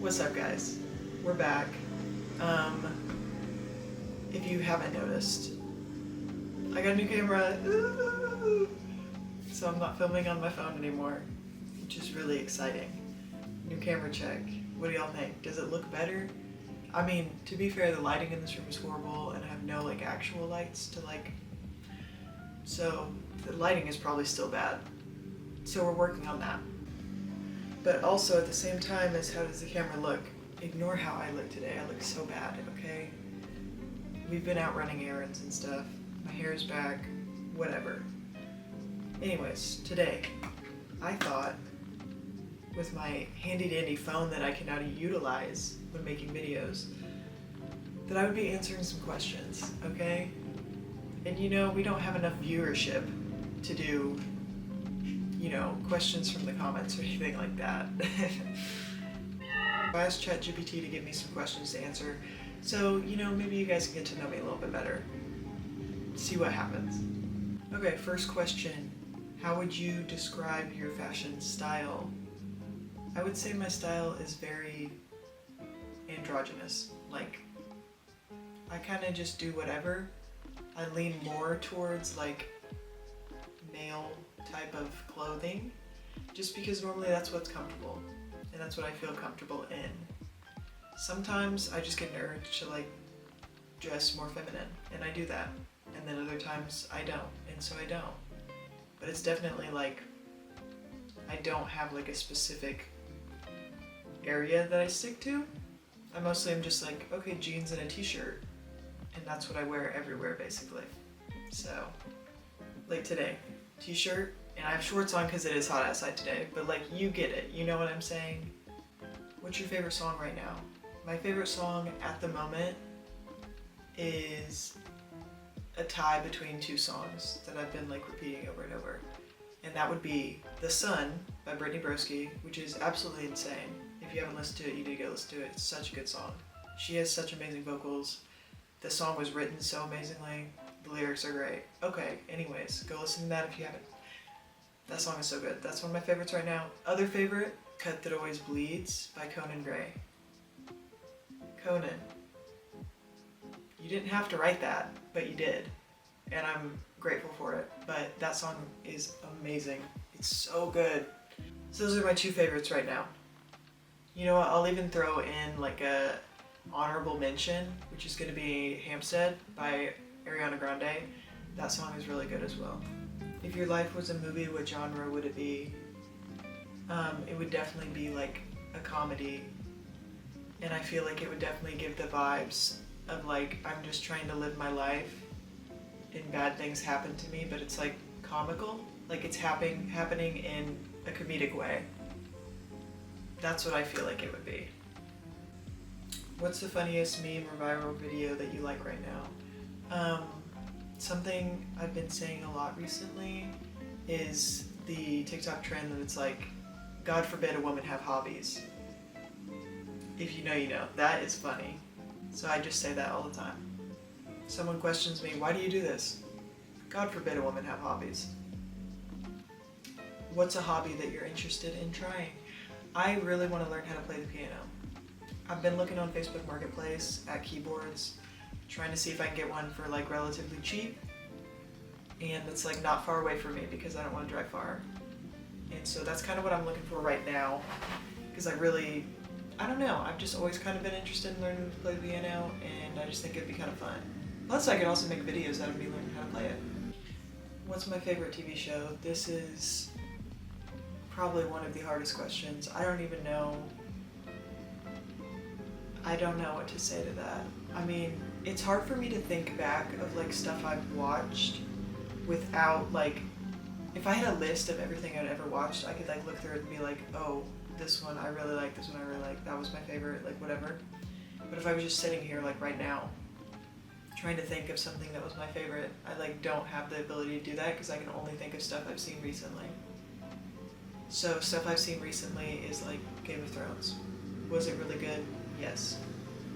What's up, guys? We're back. If you haven't noticed, I got a new camera. Ooh. So I'm not filming on my phone anymore, which is really exciting. New camera check. What do y'all think? Does it look better? I mean, to be fair, the lighting in this room is horrible and I have no actual lights to so the lighting is probably still bad. So we're working on that. But also at the same time as how does the camera look, ignore how I look today. I look so bad, okay? We've been out running errands and stuff. My hair's back, whatever. Anyways, today, I thought with my handy dandy phone that I can now utilize when making videos, that I would be answering some questions, okay? And we don't have enough viewership to do questions from the comments or anything like that. I asked ChatGPT to give me some questions to answer, so maybe you guys can get to know me a little bit better. See what happens. Okay, first question. How would you describe your fashion style? I would say my style is very androgynous. I kind of just do whatever. I lean more towards male type of clothing, just because normally that's what's comfortable and that's what I feel comfortable in. Sometimes I just get an urge to dress more feminine and I do that, and then other times I don't, and so I don't. But it's definitely I don't have a specific area that I stick to. I mostly am just okay, jeans and a t-shirt, and that's what I wear everywhere basically. So today, t-shirt, and I have shorts on because it is hot outside today, but you get it, you know what I'm saying? What's your favorite song right now? My favorite song at the moment is a tie between two songs that I've been repeating over and over, and that would be The Sun by Brittany Broski, which is absolutely insane. If you haven't listened to it, you need to go listen to it. It's such a good song. She has such amazing vocals. The song was written so amazingly. The lyrics are great. Okay, anyways, go listen to that if you haven't. That song is so good. That's one of my favorites right now. Other favorite, Cut That Always Bleeds by Conan Gray. Conan, you didn't have to write that, but you did. And I'm grateful for it. But that song is amazing. It's so good. So those are my two favorites right now. You know what, I'll even throw in a honorable mention, which is going to be Hampstead by Ariana Grande. That song is really good as well. If your life was a movie, what genre would it be? It would definitely be a comedy, and I feel it would definitely give the vibes of I'm just trying to live my life and bad things happen to me, but it's comical, it's happening in a comedic way. That's what I feel it would be. What's the funniest meme or viral video that you like right now? Something I've been saying a lot recently is the TikTok trend that it's God forbid a woman have hobbies. If you know, you know. That is funny. So I just say that all the time. Someone questions me, why do you do this? God forbid a woman have hobbies. What's a hobby that you're interested in trying? I really want to learn how to play the piano. I've been looking on Facebook Marketplace at keyboards, trying to see if I can get one for relatively cheap, and it's not far away from me because I don't want to drive far. And so that's kind of what I'm looking for right now, because I don't know, I've just always kind of been interested in learning to play the piano, and I just think it'd be kind of fun. Plus I could also make videos out of me learning how to play it. What's my favorite TV show? This is probably one of the hardest questions. I don't know what to say to that. I mean, it's hard for me to think back of stuff I've watched without if I had a list of everything I'd ever watched, I could look through it and be oh, this one I really like, this one I really like, that was my favorite, whatever. But if I was just sitting here right now, trying to think of something that was my favorite, I don't have the ability to do that because I can only think of stuff I've seen recently. So stuff I've seen recently is Game of Thrones. Was it really good? Yes.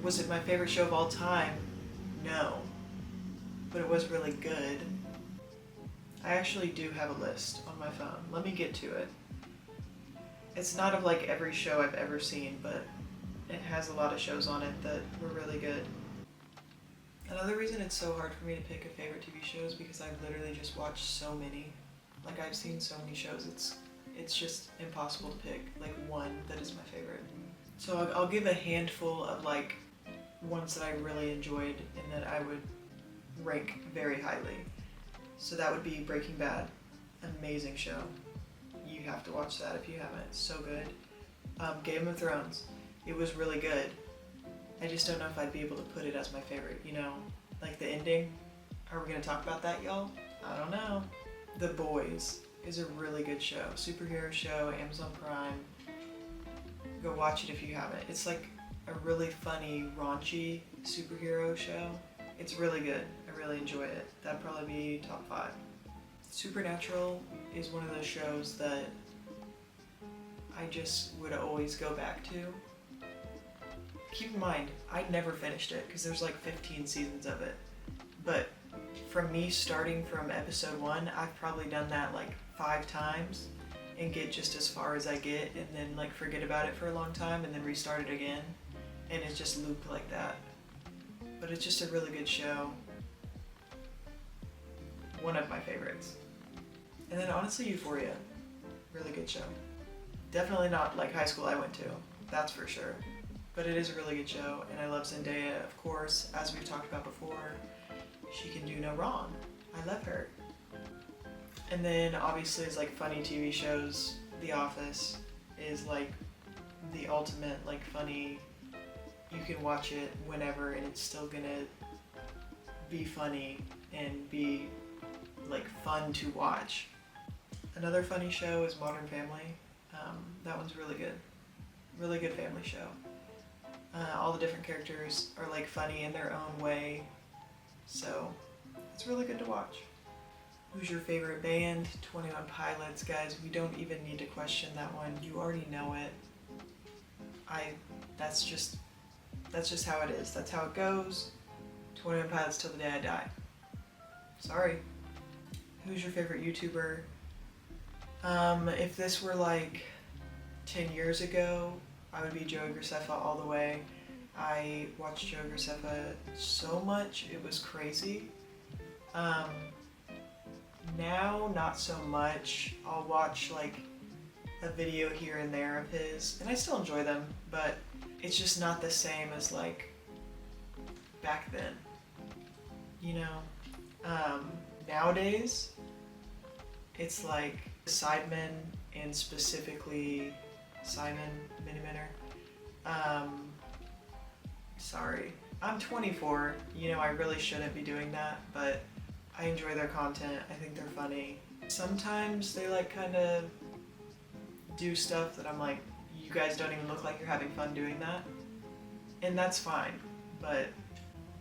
Was it my favorite show of all time? No. But it was really good. I actually do have a list on my phone. Let me get to it. It's not of every show I've ever seen, but It has a lot of shows on it that were really good. Another reason it's so hard for me to pick a favorite TV show is because I've literally just watched so many. Like, I've seen so many shows, it's just impossible to pick like one that is my favorite. So I'll give a handful of like ones that I really enjoyed and that I would rank very highly. So that would be Breaking Bad, amazing show. You have to watch that if you haven't, it's so good. Game of Thrones, it was really good. I just don't know if I'd be able to put it as my favorite, you know? Like the ending, are we gonna talk about that, y'all? I don't know. The Boys is a really good show, superhero show, Amazon Prime. Go watch it if you haven't. It's like a really funny, raunchy superhero show. It's really good. I really enjoy it. That'd probably be top 5. Supernatural is one of those shows that I just would always go back to. Keep in mind, I never finished it because there's like 15 seasons of it. But from me starting from episode 1, I've probably done that like 5 times and get just as far as I get and then like forget about it for a long time and then restart it again. And it's just looped like that. But it's just a really good show. One of my favorites. And then honestly, Euphoria. Really good show. Definitely not like high school I went to, that's for sure. But it is a really good show, and I love Zendaya, of course, as we've talked about before. She can do no wrong. I love her. And then obviously it's like funny TV shows. The Office is like the ultimate like funny. You can watch it whenever and it's still gonna be funny and be like fun to watch. Another funny show is Modern Family. That one's really good. Really good family show. All the different characters are like funny in their own way. So it's really good to watch. Who's your favorite band? 21 Pilots, guys. We don't even need to question that one. You already know it. That's just how it is. That's how it goes. 21 Pilots till the day I die. Sorry. Who's your favorite YouTuber? If this were like 10 years ago, I would be Joey Graceffa all the way. I watched Joey Graceffa so much, it was crazy. Now, not so much. I'll watch like a video here and there of his, and I still enjoy them, but it's just not the same as like back then, you know? Nowadays, it's like Sidemen, and specifically Simon Miniminner. Sorry, I'm 24, you know, I really shouldn't be doing that, but I enjoy their content, I think they're funny. Sometimes they like kind of do stuff that I'm like, you guys don't even look like you're having fun doing that, and that's fine, but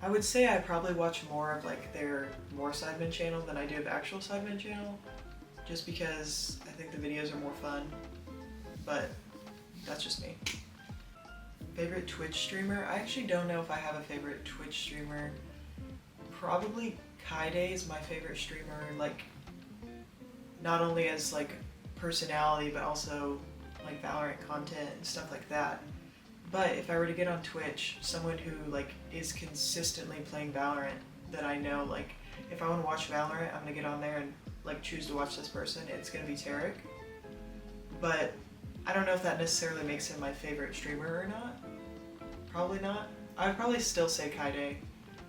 I would say I probably watch more of like their More Sidemen channel than I do of actual Sidemen channel, just because I think the videos are more fun, but that's just me. Favorite Twitch streamer? I actually don't know if I have a favorite Twitch streamer. Probably Kaide is my favorite streamer, like not only as like personality but also like Valorant content and stuff like that. But if I were to get on Twitch, someone who like is consistently playing Valorant that I know, like if I want to watch Valorant, I'm gonna get on there and like choose to watch this person, it's gonna be Tarek. But I don't know if that necessarily makes him my favorite streamer or not. Probably not. I would probably still say Kaide,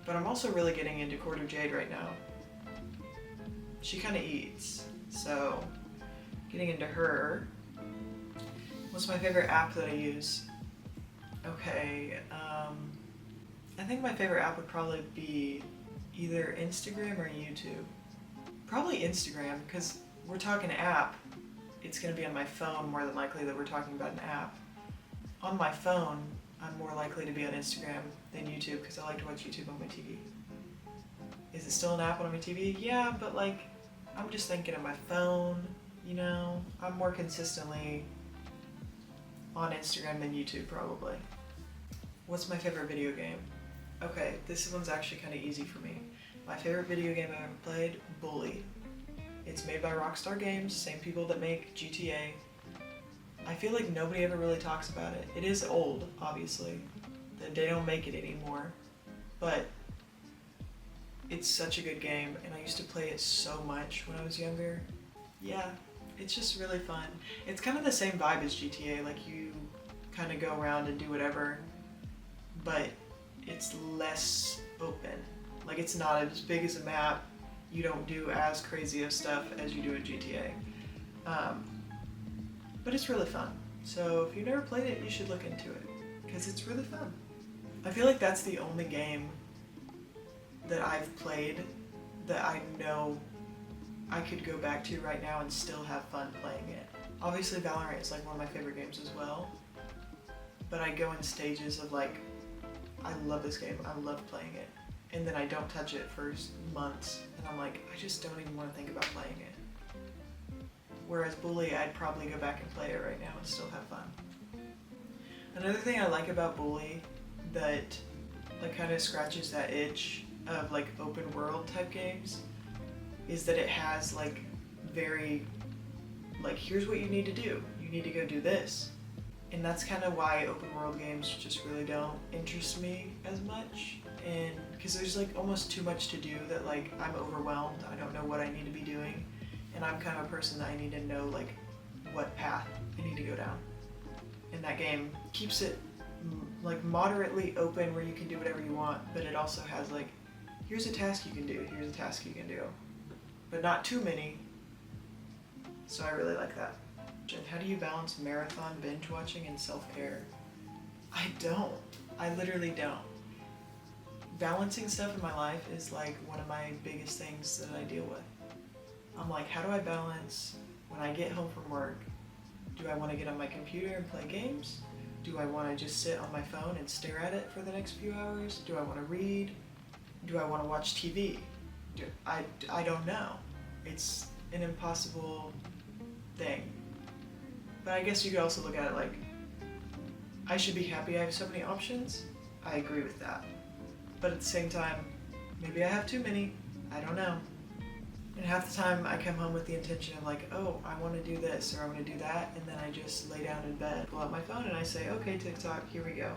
but I'm also really getting into Court of Jade right now. She kind of eats, so getting into her. What's my favorite app that I use? Okay, I think my favorite app would probably be either Instagram or YouTube. Probably Instagram, because we're talking app. It's going to be on my phone more than likely that we're talking about an app. On my phone, I'm more likely to be on Instagram than YouTube because I like to watch YouTube on my TV. Is it still an app on my TV? Yeah, but like, I'm just thinking of my phone, you know? I'm more consistently on Instagram than YouTube probably. What's my favorite video game? Okay, this one's actually kind of easy for me. My favorite video game I've ever played, Bully. It's made by Rockstar Games, same people that make GTA. I feel like nobody ever really talks about it. It is old, obviously. They don't make it anymore. But it's such a good game, and I used to play it so much when I was younger. Yeah, it's just really fun. It's kind of the same vibe as GTA, like you kind of go around and do whatever, but it's less open. Like it's not as big as a map, you don't do as crazy of stuff as you do in GTA. But it's really fun. So if you've never played it, you should look into it, because it's really fun. I feel like that's the only game that I've played that I know I could go back to right now and still have fun playing it. Obviously Valorant is like one of my favorite games as well, but I go in stages of like, I love this game, I love playing it, and then I don't touch it for months, and I'm like, I just don't even want to think about playing it. Whereas Bully, I'd probably go back and play it right now and still have fun. Another thing I like about Bully that like kind of scratches that itch of like open world type games is that it has like very, like here's what you need to do. You need to go do this. And that's kind of why open world games just really don't interest me as much. And because there's like almost too much to do that like I'm overwhelmed. I don't know what I need to be doing. And I'm kind of a person that I need to know like what path I need to go down. And that game keeps it like moderately open where you can do whatever you want, but it also has like, here's a task you can do, here's a task you can do. But not too many. So I really like that. How do you balance marathon binge watching and self-care? I don't. I literally don't. Balancing stuff in my life is like one of my biggest things that I deal with. I'm like, how do I balance when I get home from work? Do I want to get on my computer and play games? Do I want to just sit on my phone and stare at it for the next few hours? Do I want to read? Do I want to watch TV? I don't know. It's an impossible thing. But I guess you could also look at it like, I should be happy I have so many options. I agree with that. But at the same time, maybe I have too many. I don't know. And half the time I come home with the intention of like, oh, I want to do this or I want to do that, and then I just lay down in bed, pull out my phone, and I say, okay, TikTok, here we go.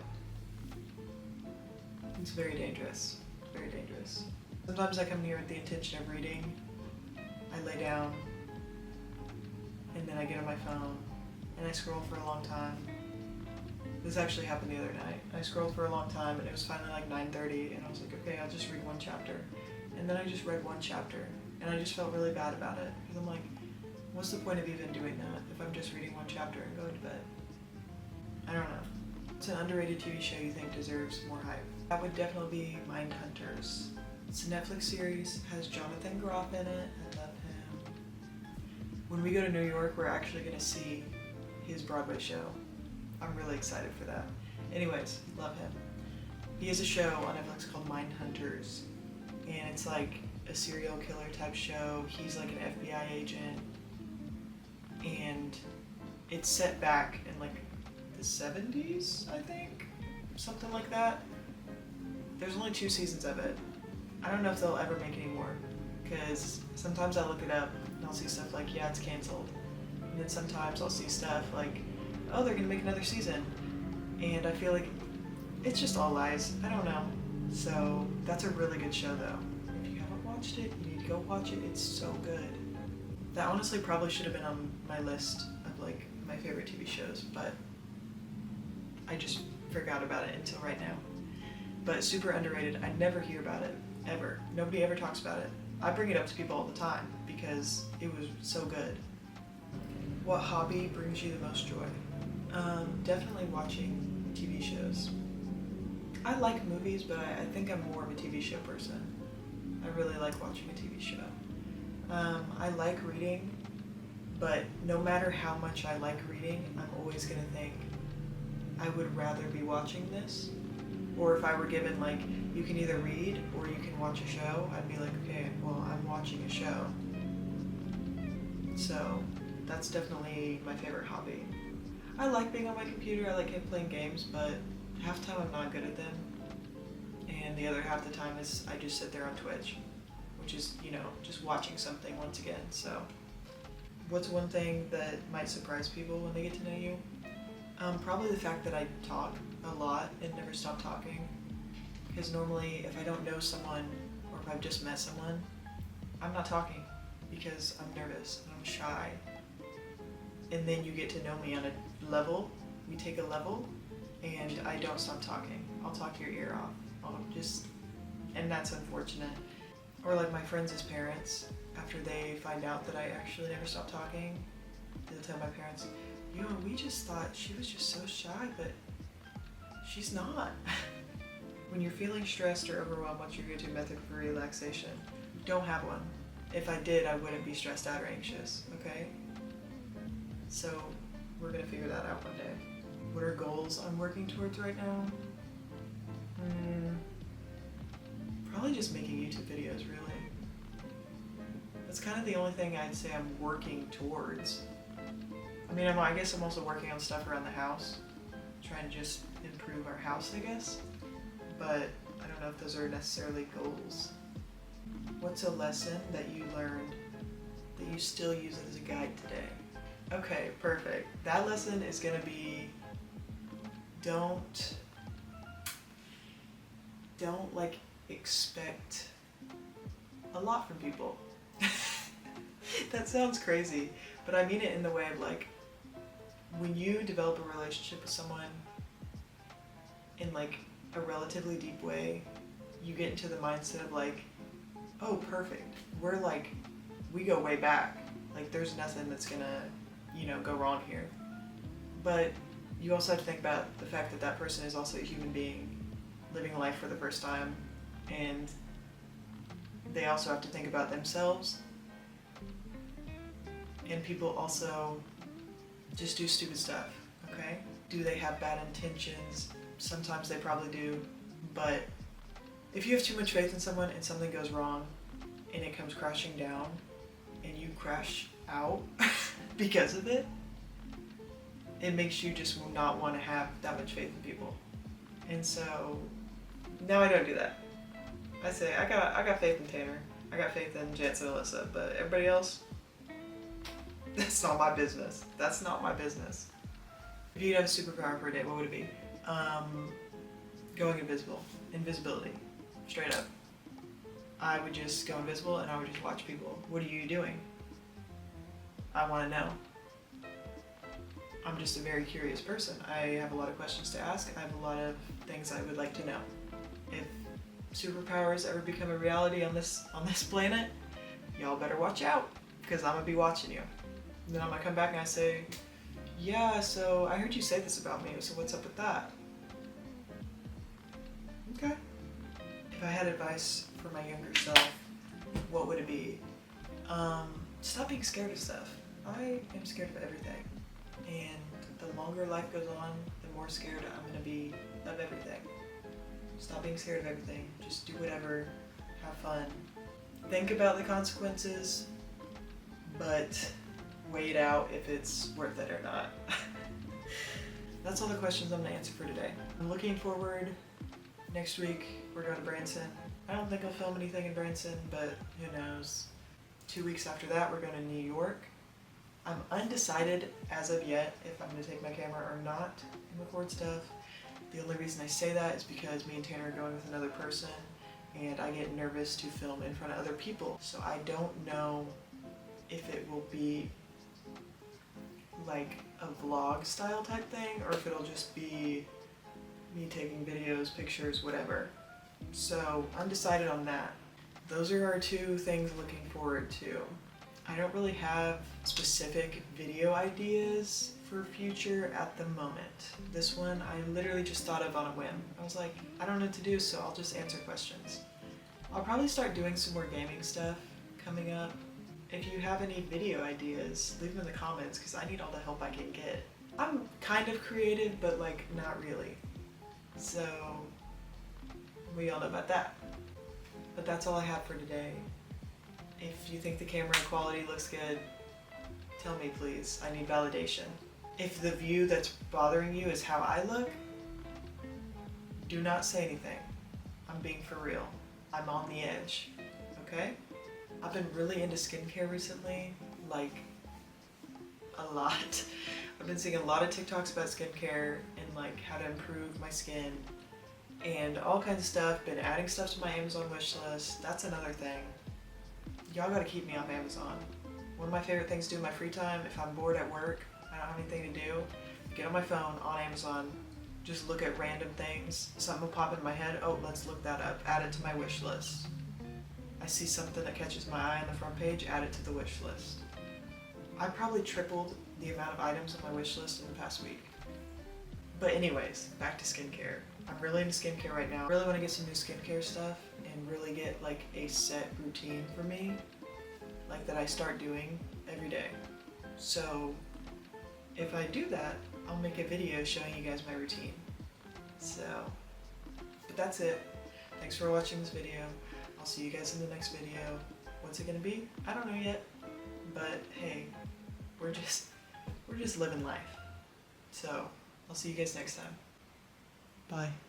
It's very dangerous. Very dangerous. Sometimes I come here with the intention of reading. I lay down, and then I get on my phone, and I scroll for a long time. This actually happened the other night. I scrolled for a long time, and it was finally like 9:30, and I was like, okay, I'll just read one chapter. And then I just read one chapter, and I just felt really bad about it, because I'm like, what's the point of even doing that if I'm just reading one chapter and going to bed? I don't know. It's an underrated TV show you think deserves more hype. That would definitely be Mindhunters. It's a Netflix series, has Jonathan Groff in it, I love him. When we go to New York, we're actually going to see his Broadway show. I'm really excited for that. Anyways, love him. He has a show on Netflix called Mindhunters, and it's like a serial killer type show. He's like an FBI agent, and it's set back in like the 70s, I think, something like that. There's only 2 seasons of it. I don't know if they'll ever make any more, because sometimes I look it up and I'll see stuff like, yeah, it's canceled. And then sometimes I'll see stuff like, oh, they're gonna make another season. And I feel like it's just all lies. I don't know. So that's a really good show though. If you haven't watched it, you need to go watch it. It's so good. That honestly probably should have been on my list of like my favorite TV shows, but I just forgot about it until right now. But super underrated. I never hear about it, ever. Nobody ever talks about it. I bring it up to people all the time because it was so good. What hobby brings you the most joy? Definitely watching TV shows. I like movies, but I think I'm more of a TV show person. I really like watching a TV show. I like reading, but no matter how much I like reading, I'm always gonna think, I would rather be watching this. Or if I were given like, you can either read or you can watch a show, I'd be like, okay, well, I'm watching a show. So that's definitely my favorite hobby. I like being on my computer, I like playing games, but half the time I'm not good at them. And the other half the time is I just sit there on Twitch, which is, you know, just watching something once again, so. What's one thing that might surprise people when they get to know you? Probably the fact that I talk a lot and never stop talking. Because normally if I don't know someone or if I've just met someone, I'm not talking because I'm nervous and I'm shy. And then you get to know me on a level, we take a level, and I don't stop talking. I'll talk your ear off. And that's unfortunate. Or like my friends' parents, after they find out that I actually never stop talking, they'll tell my parents, we just thought she was just so shy, but she's not. When you're feeling stressed or overwhelmed, what's your go-to method for relaxation? Don't have one. If I did, I wouldn't be stressed out or anxious, okay? So we're gonna figure that out one day. What are goals I'm working towards right now? Probably just making YouTube videos, really. That's kind of the only thing I'd say I'm working towards. I mean, I guess I'm also working on stuff around the house, trying to just improve our house, I guess. But I don't know if those are necessarily goals. What's a lesson that you learned that you still use as a guide today? Okay, perfect. That lesson is gonna be don't like expect a lot from people. That sounds crazy, but I mean it in the way of like, when you develop a relationship with someone in like a relatively deep way, you get into the mindset of like, oh, perfect. We go way back. Like there's nothing that's gonna, go wrong here. But you also have to think about the fact that that person is also a human being living life for the first time, and they also have to think about themselves. And people also just do stupid stuff, okay? Do they have bad intentions? Sometimes they probably do, but if you have too much faith in someone and something goes wrong and it comes crashing down and you crash out because of it, it makes you just not want to have that much faith in people. And so now I don't do that. I say, I got faith in Tanner, I got faith in Jansen and Alyssa, but everybody else, that's not my business. That's not my business. If you could have a superpower for a day, what would it be? Going invisible. Invisibility. Straight up. I would just go invisible and I would just watch people. What are you doing? I want to know. I'm just a very curious person. I have a lot of questions to ask. I have a lot of things I would like to know. If superpowers ever become a reality on this planet, y'all better watch out, because I'm gonna be watching you. And then I'm gonna come back and I say, yeah, so I heard you say this about me, so what's up with that? Okay. If I had advice for my younger self, what would it be? Stop being scared of stuff. I am scared of everything. And the longer life goes on, the more scared I'm gonna be of everything. Stop being scared of everything. Just do whatever, have fun. Think about the consequences, but weigh it out if it's worth it or not. That's all the questions I'm gonna answer for today. I'm looking forward. Next week, we're going to Branson. I don't think I'll film anything in Branson, but who knows. 2 weeks after that, we're going to New York. I'm undecided as of yet if I'm going to take my camera or not and record stuff. The only reason I say that is because me and Tanner are going with another person, and I get nervous to film in front of other people. So I don't know if it will be like a vlog style type thing, or if it'll just be me taking videos, pictures, whatever. So undecided on that. Those are our two things looking forward to. I don't really have specific video ideas for future at the moment. This one I literally just thought of on a whim. I was like, I don't know what to do, so I'll just answer questions. I'll probably start doing some more gaming stuff coming up. If you have any video ideas, leave them in the comments, because I need all the help I can get. I'm kind of creative, but like not really. So we all know about that. But that's all I have for today. If you think the camera quality looks good, tell me please. I need validation. If the view that's bothering you is how I look, do not say anything. I'm being for real. I'm on the edge, okay? I've been really into skincare recently, like a lot. I've been seeing a lot of TikToks about skincare and like how to improve my skin and all kinds of stuff. Been adding stuff to my Amazon wish list. That's another thing. Y'all gotta keep me off Amazon. One of my favorite things to do in my free time, if I'm bored at work, I don't have anything to do, get on my phone on Amazon, just look at random things. Something will pop in my head, oh, let's look that up, add it to my wish list. I see something that catches my eye on the front page, add it to the wish list. I probably tripled the amount of items on my wish list in the past week. But anyways, back to skincare. I'm really into skincare right now. I really want to get some new skincare stuff and really get like a set routine for me, like that I start doing every day. So if I do that, I'll make a video showing you guys my routine. So, but that's it. Thanks for watching this video. I'll see you guys in the next video. What's it gonna be? I don't know yet. But hey, we're just living life. So I'll see you guys next time. Bye.